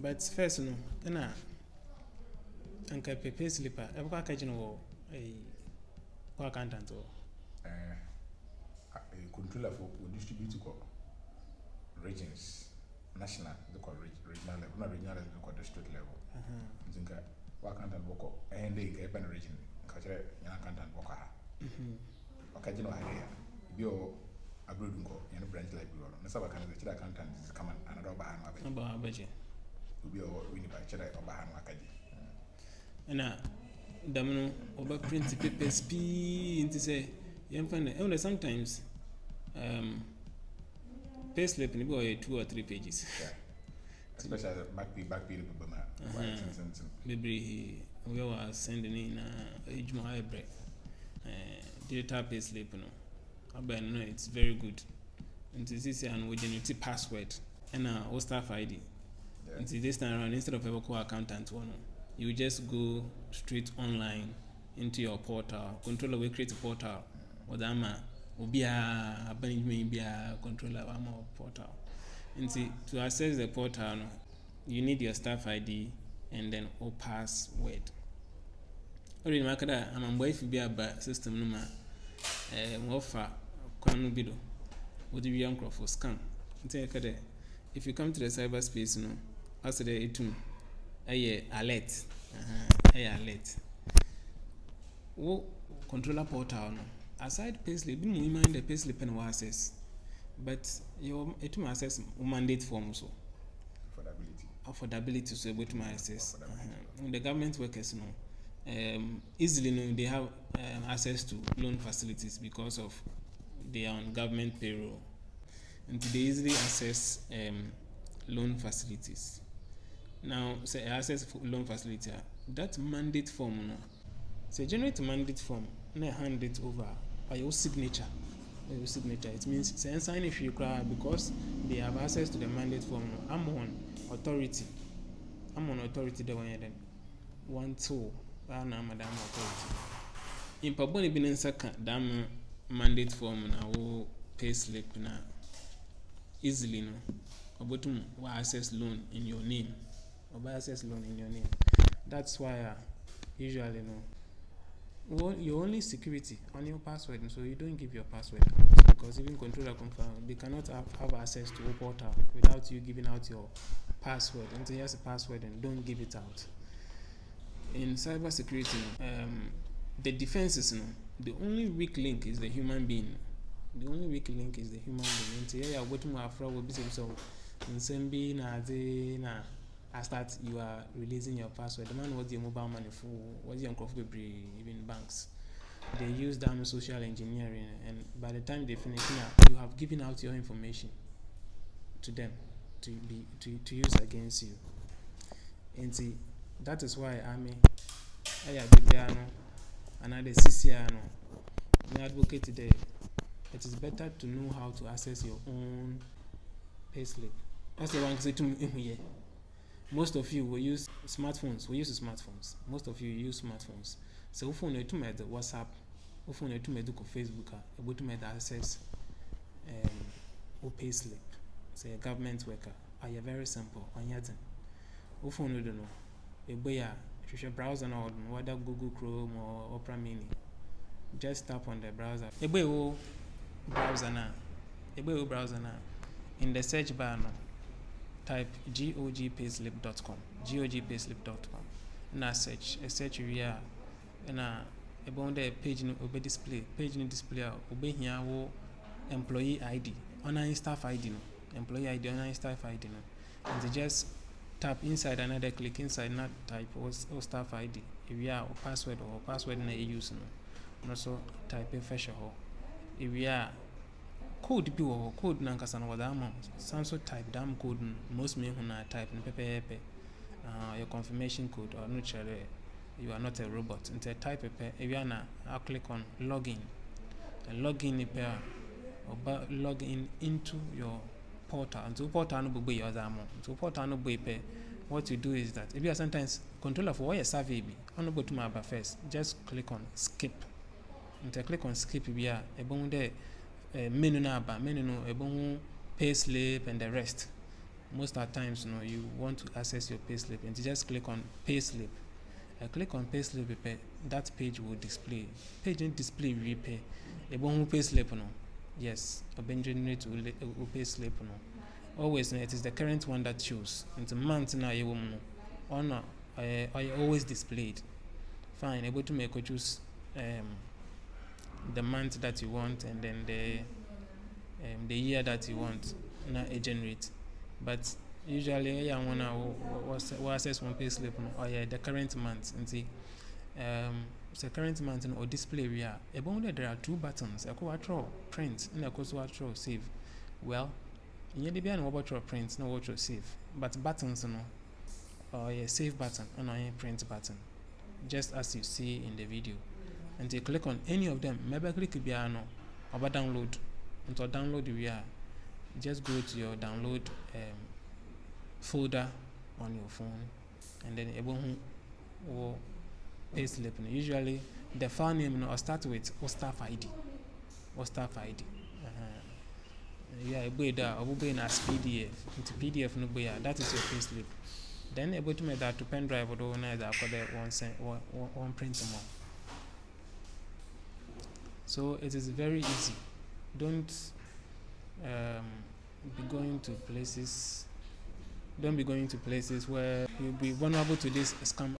But first, no, na anka pay slip a ebe kwa ka gino wo kwa accountant wo. Controller for distribute to regions, national, regional level, not regional level, the district level. Think what accountant work and they get a region, culture, yan accountant work. Okay, you know, you agreed to go in a branch like you. No, so can the accountant is come and another behind my budget. To be winning by cheddar or behind my kaji. Na damno oba print papers p into say you find only sometimes payslip ni boy 2 or 3 pages. Yeah. Especially back period maybe we were sending in ejuma ebre digital payslip no but no it's very good into this and we generate password and staff ID. Until this time around, instead of a local accountant one, you just go straight online into your portal. Controller will create a portal. Or will be a controller portal. And see, to access the portal, you need your staff ID and then password. Already, Makada, I'm waiting to be a system number. Offer Kwanu Bido. What do you young for scam? If you come to the cyberspace, after the itum alert alert wo controller portal no aside payslip bin we mind the payslip and access but your itum access mandate form so affordability so able to access the government workers easily they have access to loan facilities because of they are on government payroll and they easily access loan facilities. Now, say access loan facility, that mandate form, say generate mandate form, now hand it over by your signature. It means say sign if you cry because they have access to the mandate form. I'm on authority. The one then 1 2 madam authority. In Paboni Binensaka, damn mandate form now pay slip na easily about to access loan in your name. Or buy access loan in your name. That's why usually your only security on your password, so you don't give your password out because even controller confirm they cannot have access to a portal without you giving out your password. Until you have a password and don't give it out. In cyber security, the defenses the only weak link is the human being. Until you are waiting for a fraud will be so I start you are releasing your password. The man was your mobile money for what's your even banks. They use damn social engineering and by the time they finish you have given out your information to them to use against you. And see that is why another CCR advocate today. It is better to know how to access your own payslip. That's the one to say to me here. Most of you will use smartphones. Most of you use smartphones. So if you to make the WhatsApp, if you to make the Facebook, able to make access pay slip. Say a government worker. Are you very simple? On your thing. If you don't know, if you browser now, whether Google Chrome or Opera Mini, just tap on the browser. Browser now. In the search bar now. Type gogpayslip.com. Na search area na about the page no obe display obe here wo employee ID online staff ID employee ID online staff ID and they just tap inside another click inside not type or staff ID area or password na use no so type fashion area code bi wo code na nkasa no wada am sanso type dam code most me who na type no pepe your confirmation code or no chere you are not a robot and type pepe area na I click on login and login pair or log in into your portal and to portal no be your dam to portal no be pe what you do is that if you are sometimes controller for where survey be on go to my first just click on skip and click on skip bia e bon there menu no aba menu no ebon pay slip and the rest most of the times you want to access your payslip, and you just click on payslip. Click on payslip, that page will display. Page in display repair. The one who payslip no. Yes, a generate will payslip no. Always it is the current one that shows. Into month now you will no. Are always displayed. Fine, able to make or choose the month that you want, and then the year that you want now a generate. But usually I want to access one payslip no, or the current month and see the current month or display area. There are two buttons. I go draw print and I go draw save. Well, you need to be an overdraw print, no overdraw save. But buttons or save button and a print button, just as you see in the video. And you click on any of them. Maybe click piano or download. Until download the area, just go to your download folder on your phone, and then will payslip. Usually the file name will start with OSTAF ID. OSTAF ID. Yeah, or as PDF. Into PDF no boy. That is your payslip. Then able to make that to pen drive or that one print more. So it is very easy. Don't be going to places. Don't be going to places where you'll be vulnerable to this scam